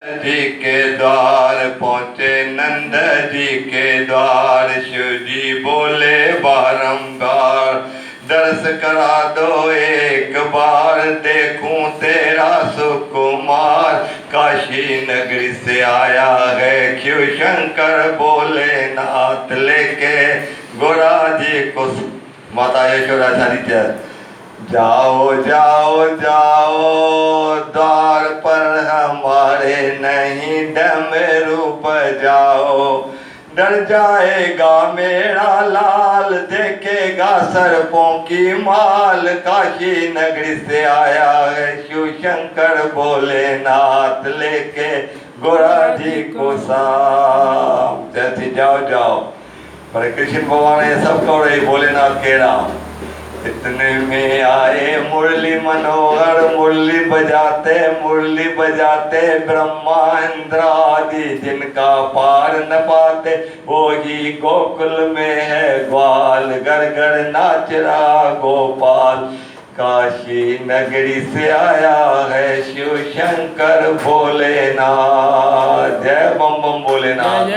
जी के द्वार पहुँचे नंद जी के द्वार, शिव जी बोले बारंबार, दर्श करा दो एक बार, देखूं तेरा सुकुमार। काशी नगरी से आया है शिव शंकर भोलेनाथ, लेके गोरा जी को माता यशोदा सारी। जाओ जाओ जाओ द्वार पर हमारे, नहीं डमरू बजाओ, डर जाएगा मेरा लाल, देखेगा सर्पों की माल। काशी नगरी से आया है शिव शंकर भोलेनाथ, लेके गोरा जी को साथ। जैसे जाओ जाओ पर कृष्ण भगवान ये सब कह रहे भोलेनाथ के राम। इतने में आए मुरली मनोहर, मुरली बजाते ब्रह्मा इंद्र आदि, जिनका पार न पाते वो ही गोकुल में है ग्वाल, घर घर नाच रहा गोपाल। काशी नगरी से आया है शिव शंकर भोलेनाथ, जय बम बम भोलेनाथ।